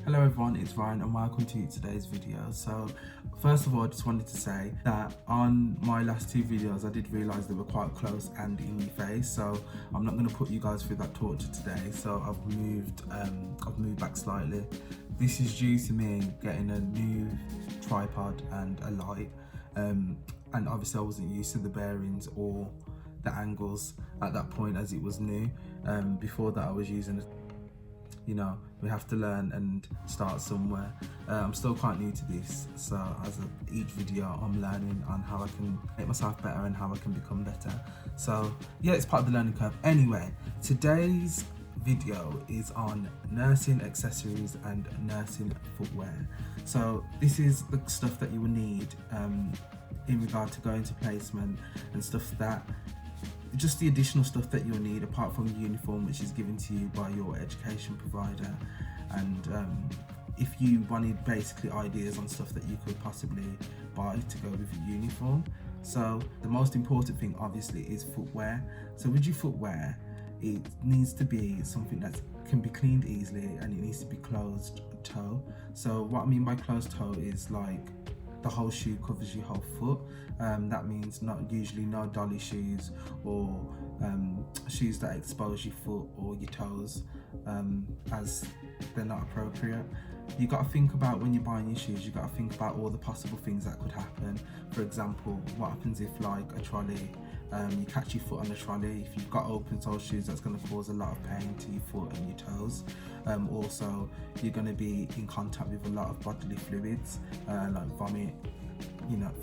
Hello everyone, it's Ryan and welcome to today's video. So first of all, I just wanted to say that on my last two videos I did realise they were quite close and in your face, so I'm not going to put you guys through that torture today. So I've moved back slightly. This is due to me getting a new tripod and a light, and obviously I wasn't used to the bearings or the angles at that point as it was new. Before that I was using we have to learn and start somewhere. I'm still quite new to this, so each video I'm learning on how I can make myself better and how I can become better. So yeah, it's part of the learning curve. Anyway, today's video is on nursing accessories and nursing footwear. So this is the stuff that you will need in regard to going to placement, and stuff that just the additional stuff that you'll need apart from the uniform, which is given to you by your education provider. And if you wanted basically ideas on stuff that you could possibly buy to go with your uniform. So the most important thing obviously is footwear. So with your footwear, it needs to be something that can be cleaned easily, and it needs to be closed toe. So what I mean by closed toe is like the whole shoe covers your whole foot. That means no dolly shoes or shoes that expose your foot or your toes, as they're not appropriate. You got to think about, when you're buying your shoes, you got to think about all the possible things that could happen. For example, what happens if like a trolley, you catch your foot on a trolley. If you've got open toe shoes, that's going to cause a lot of pain to your foot and your toes. Also, you're going to be in contact with a lot of bodily fluids, like vomit,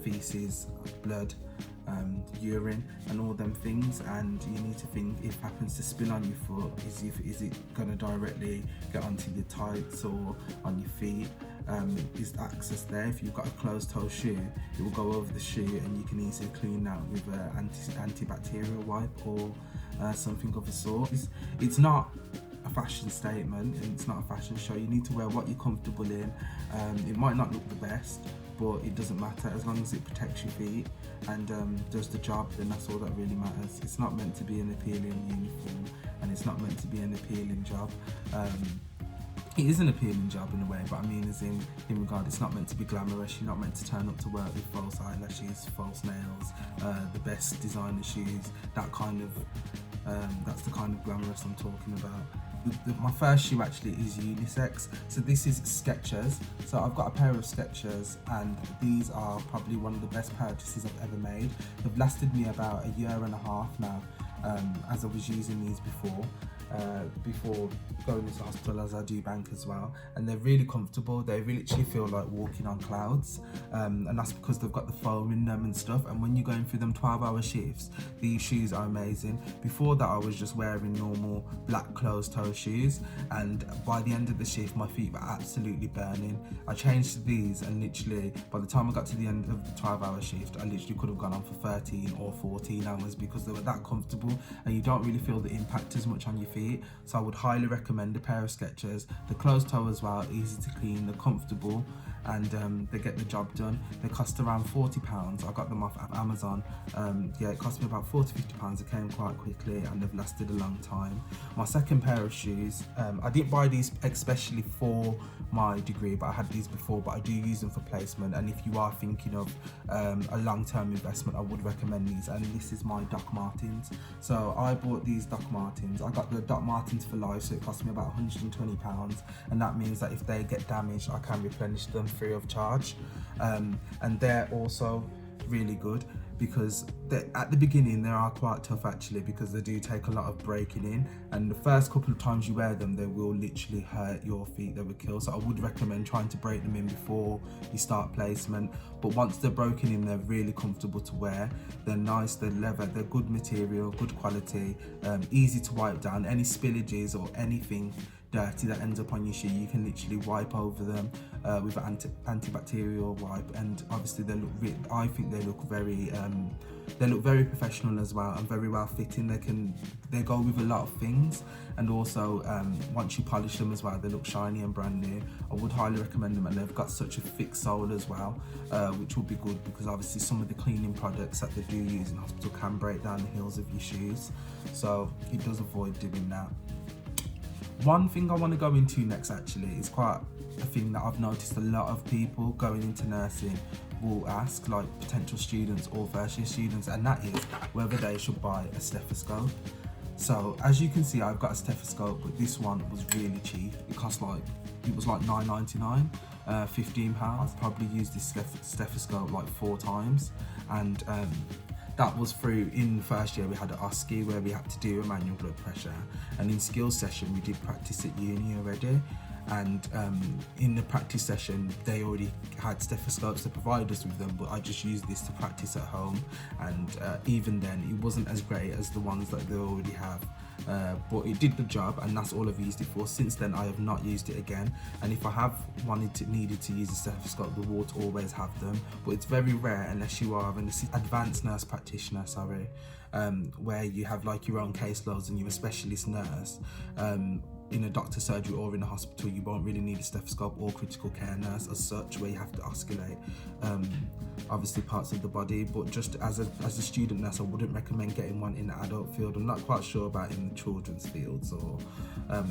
feces, blood, urine and all them things, and you need to think, if it happens to spill on your foot, is it going to directly get onto your tights or on your feet? Is access there? If you've got a closed toe shoe, it will go over the shoe, and you can easily clean that with an antibacterial wipe or something of the sort. It's not a fashion statement and it's not a fashion show. You need to wear what you're comfortable in. It might not look the best, but it doesn't matter as long as it protects your feet and does the job. Then that's all that really matters. It's not meant to be an appealing uniform, and it's not meant to be an appealing job. It is an appealing job in a way, but I mean as in regard, it's not meant to be glamorous. You're not meant to turn up to work with false eyelashes, false nails, the best designer shoes, that kind of that's the kind of glamorous I'm talking about. My first shoe actually is unisex, so this is Skechers. So I've got a pair of Skechers, and these are probably one of the best purchases I've ever made. They've lasted me about a year and a half now, as I was using these before going into hospital, as I do bank as well, and they're really comfortable. They really literally feel like walking on clouds, and that's because they've got the foam in them and stuff. And when you're going through them 12-hour shifts, these shoes are amazing. Before that I was just wearing normal black closed toe shoes, and by the end of the shift my feet were absolutely burning. I changed to these, and literally by the time I got to the end of the 12-hour shift, I literally could have gone on for 13 or 14 hours because they were that comfortable, and you don't really feel the impact as much on your feet. So I would highly recommend a pair of Skechers. The closed toe as well, easy to clean, they're comfortable, and they get the job done. They cost around £40. I got them off Amazon. Yeah, it cost me about £40-50. It came quite quickly, and they've lasted a long time. My second pair of shoes, I didn't buy these especially for my degree, but I had these before, but I do use them for placement. And if you are thinking of a long-term investment, I would recommend these. And this is my Doc Martens. So I bought these Doc Martens. I got the Doc Martens for life, so it cost me about £120, and that means that if they get damaged, I can replenish them free of charge. And they're also really good because at the beginning they are quite tough actually, because they do take a lot of breaking in, and the first couple of times you wear them they will literally hurt your feet, they will kill. So I would recommend trying to break them in before you start placement. But once they're broken in, they're really comfortable to wear. They're nice, they're leather, they're good material, good quality, easy to wipe down. Any spillages or anything dirty that ends up on your shoe, you can literally wipe over them with an antibacterial wipe, and obviously I think they look very professional as well, and very well fitting. They go with a lot of things, and also once you polish them as well, they look shiny and brand new. I would highly recommend them, and they've got such a thick sole as well, which will be good because obviously some of the cleaning products that they do use in hospital can break down the heels of your shoes, so it does avoid doing that. One thing I want to go into next actually is quite a thing that I've noticed a lot of people going into nursing will ask, like potential students or first year students, and that is whether they should buy a stethoscope. So as you can see, I've got a stethoscope, but this one was really cheap. It was like £9.99, £15. I've probably used this stethoscope like 4 times, and that was through, in first year we had an OSCE where we had to do a manual blood pressure, and in skills session we did practice at uni already. And in the practice session they already had stethoscopes, to provide us with them, but I just used this to practice at home, and even then it wasn't as great as the ones that they already have, but it did the job, and that's all I've used it for. Since then I have not used it again, and if I have needed to use a stethoscope, the wards always have them, but it's very rare unless you are an advanced nurse practitioner, where you have like your own caseloads and you're a specialist nurse. In a doctor's surgery or in a hospital, you won't really need a stethoscope, or critical care nurse as such, where you have to oscillate obviously parts of the body. But just as a student nurse, I wouldn't recommend getting one in the adult field. I'm not quite sure about in the children's fields or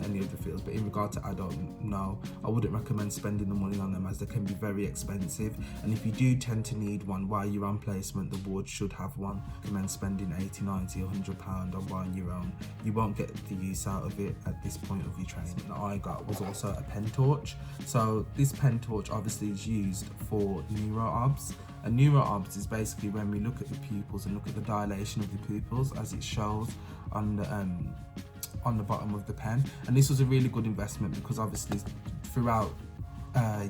any other fields, but in regard to adult, no, I wouldn't recommend spending the money on them, as they can be very expensive, and if you do tend to need one while you're on placement, the ward should have one. I recommend spending 80, 90, £100 on buying your own. You won't get the use out of it at this point of your training. That I got was also a pen torch. So this pen torch obviously is used for neuro-obs. A neuro-obs is basically when we look at the pupils and look at the dilation of the pupils as it shows on the bottom of the pen. And this was a really good investment, because obviously throughout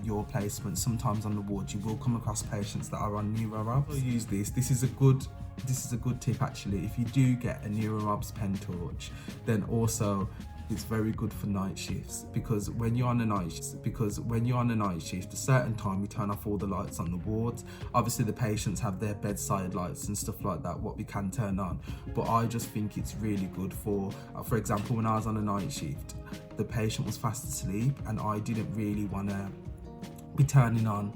your placement, sometimes on the ward you will come across patients that are on neuro-obs. Use this. This is a good tip actually. If you do get a neuro-obs pen torch, then also it's very good for night shifts, because when you're on a night shift, a certain time we turn off all the lights on the wards. Obviously the patients have their bedside lights and stuff like that, what we can turn on, but I just think it's really good for example, when I was on a night shift, the patient was fast asleep and I didn't really want to be turning on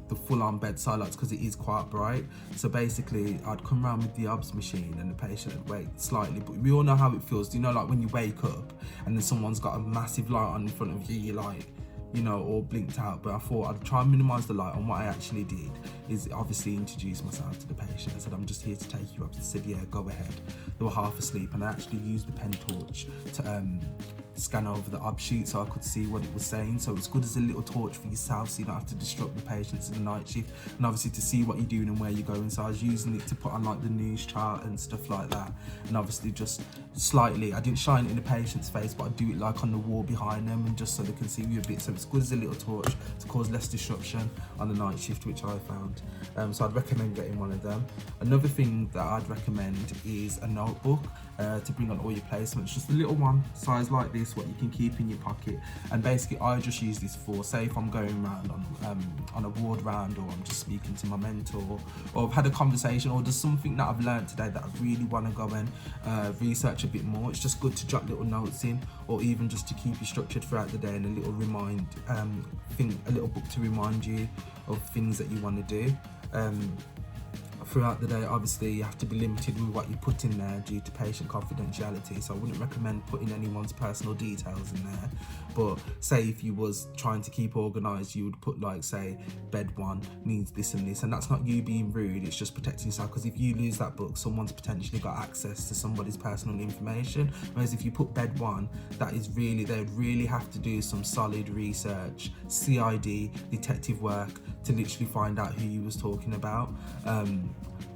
the full-on bedside lights, because it is quite bright. So basically I'd come around with the obs machine and the patient would wait slightly, but we all know how it feels. Do you know, like when you wake up and then someone's got a massive light on in front of you, you're like, you know, all blinked out. But I thought I'd try and minimize the light, and what I actually did is obviously introduce myself to the patient. I said, I'm just here to take you up. They said, yeah, go ahead. They were half asleep, and I actually used the pen torch to scan over the ob sheet so I could see what it was saying. So it's good as a little torch for yourself, so you don't have to disrupt the patients in the night shift, and obviously to see what you're doing and where you're going. So I was using it to put on like the news chart and stuff like that, and obviously just slightly, I didn't shine it in the patient's face, but I do it like on the wall behind them, and just so they can see you a bit. So it's good as a little torch to cause less disruption on the night shift, which I found. So I'd recommend getting one of them. Another thing that I'd recommend is a notebook to bring on all your placements. Just a little one, size like this, what you can keep in your pocket. And basically I just use this for, say if I'm going around on a ward round, or I'm just speaking to my mentor, or I've had a conversation, or there's something that I've learned today that I really want to go and research a bit more. It's just good to jot little notes in, or even just to keep you structured throughout the day, and a little a little book to remind you of things that you want to do throughout the day. Obviously you have to be limited with what you put in there due to patient confidentiality, so I wouldn't recommend putting anyone's personal details in there. But say if you was trying to keep organised, you would put like, say, bed 1 needs this and this, and that's not you being rude, it's just protecting yourself, because if you lose that book, someone's potentially got access to somebody's personal information. Whereas if you put bed 1, that is really, they'd really have to do some solid research, CID, detective work, to literally find out who you was talking about.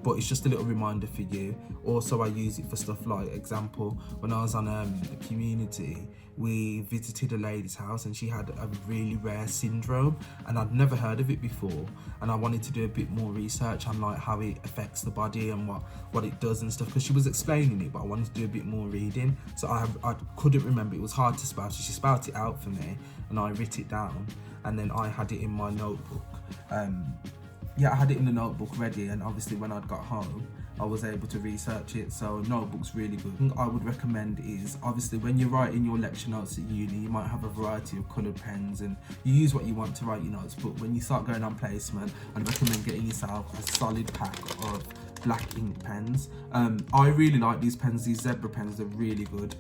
But it's just a little reminder for you. Also I use it for stuff like, example, when I was on a community, we visited a lady's house and she had a really rare syndrome, and I'd never heard of it before, and I wanted to do a bit more research on like how it affects the body and what it does and stuff, because she was explaining it, but I wanted to do a bit more reading. So I couldn't remember, it was hard to spell, so she spelled it out for me and I writ it down, and then I had it in my notebook. I had it in the notebook ready, and obviously when I'd got home I was able to research it. So notebook's really good. Thing I would recommend is, obviously when you're writing your lecture notes at uni, you might have a variety of coloured pens and you use what you want to write your notes, but when you start going on placement, I'd recommend getting yourself a solid pack of black ink pens. I really like these pens, these zebra pens, they're really good.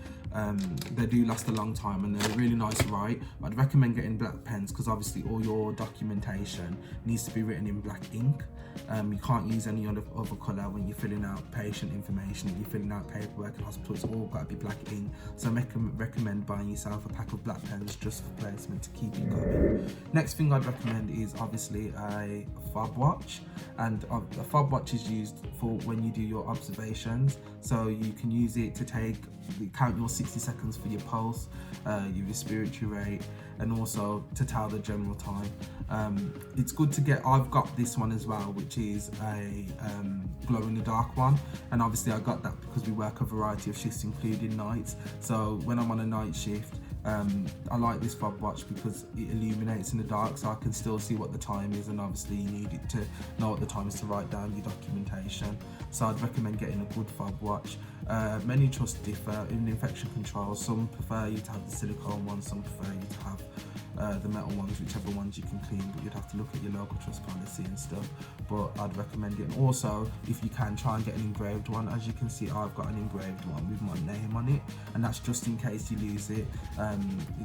They do last a long time and they're really nice to write. I'd recommend getting black pens because obviously all your documentation needs to be written in black ink. You can't use any other colour when you're filling out patient information, and you're filling out paperwork in hospital. It's all got to be black ink. So I recommend buying yourself a pack of black pens just for placement to keep it going. Next thing I'd recommend is obviously a fob watch, and a fob watch is used for when you do your observations. So you can use it to count your 60 seconds for your pulse, your respiratory rate, and also to tell the general time. It's good to get, I've got this one as well, which is a glow in the dark one, and obviously I got that because we work a variety of shifts including nights. So when I'm on a night shift, I like this fob watch because it illuminates in the dark, so I can still see what the time is, and obviously you need it to know what the time is to write down your documentation. So I'd recommend getting a good fob watch. Many trusts differ in infection control. Some prefer you to have the silicone ones, some prefer you to have the metal ones, whichever ones you can clean, but you'd have to look at your local trust policy and stuff. But I'd recommend it. And also, if you can, try and get an engraved one. As you can see, I've got an engraved one with my name on it, and that's just in case you lose it.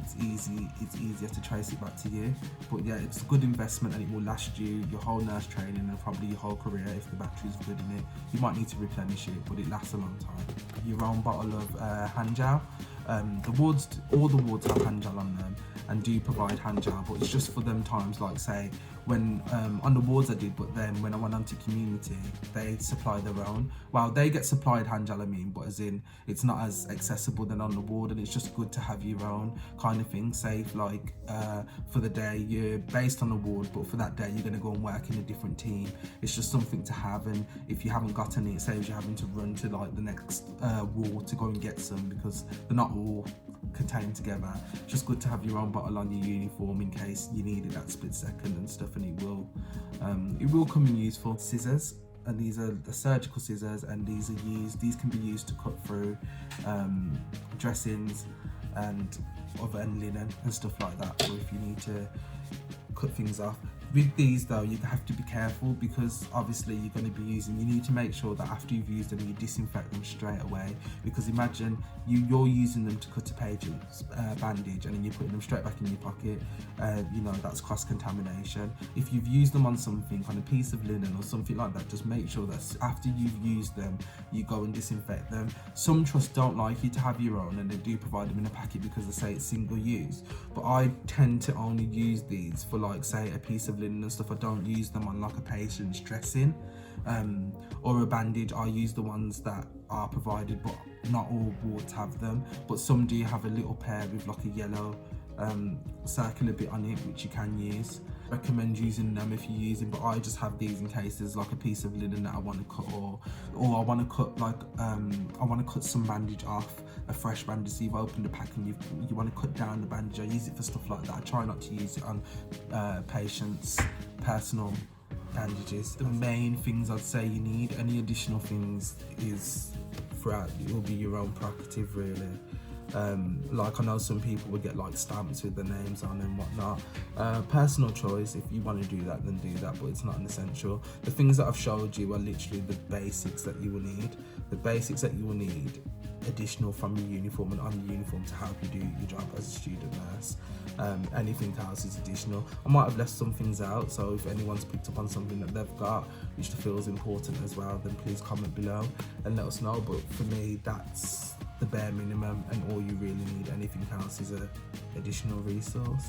It's easier to trace it back to you. But yeah, it's a good investment and it will last you your whole nurse training and probably your whole career if the battery's good in it. You might need to replenish it, but it lasts a long time. Your own bottle of hand gel. All the wards have hand gel on them and do provide hand gel, but it's just for them times, like say when on the wards I did, but then when I went onto community, they supply their own. Well, they get supplied hand gel, I mean, but as in it's not as accessible than on the ward, and it's just good to have your own kind of thing. Say like for the day you're based on the ward, but for that day you're going to go and work in a different team. It's just something to have, and if you haven't got any, it saves you having to run to like the next ward to go and get some, because they're not all contained together. It's just good to have your own bottle on your uniform in case you need it that split second and stuff, and it will come in useful. Scissors, and these are the surgical scissors, and these can be used to cut through dressings and linen and stuff like that, or if you need to cut things off. With these though, you have to be careful because obviously you need to make sure that after you've used them you disinfect them straight away, because imagine you're using them to cut a patient's bandage and then you're putting them straight back in your pocket. That's cross-contamination. If you've used them on something, on a piece of linen or something like that, just make sure that after you've used them you go and disinfect them. Some trusts don't like you to have your own and they do provide them in a packet because they say it's single use, but I tend to only use these for like say a piece of linen and stuff. I don't use them on like a patient's dressing or a bandage. I use the ones that are provided, but not all wards have them, but some do have a little pair with like a yellow circular bit on it which you can use. Recommend using them if you're using, but I just have these in case there's like a piece of linen that I want to cut, or I want to cut like I want to cut some bandage off, a fresh bandage. So you've opened the pack and you want to cut down the bandage. I use it for stuff like that. I try not to use it on patients' personal bandages. The main things I'd say you need. Any additional things is throughout, it will be your own prerogative really. Like I know some people would get like stamps with their names on and whatnot. Personal choice, if you want to do that then do that, but it's not an essential. The things that I've showed you are literally the basics that you will need. The basics that you will need additional from your uniform and on your uniform to help you do your job as a student nurse. Anything else is additional. I might have left some things out, so if anyone's picked up on something that they've got which they feel is important as well, then please comment below and let us know. But for me, that's the bare minimum, and all you really need. Anything else is an additional resource.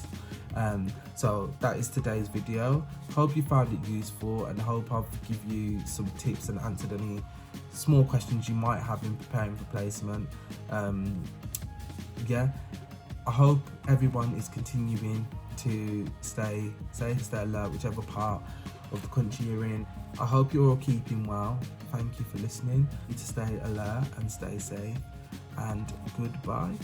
So that is today's video. Hope you found it useful, and hope I've given you some tips and answered any small questions you might have in preparing for placement. Yeah, I hope everyone is continuing to stay safe, stay alert, whichever part of the country you're in. I hope you're all keeping well. Thank you for listening. You need to stay alert and stay safe, and goodbye.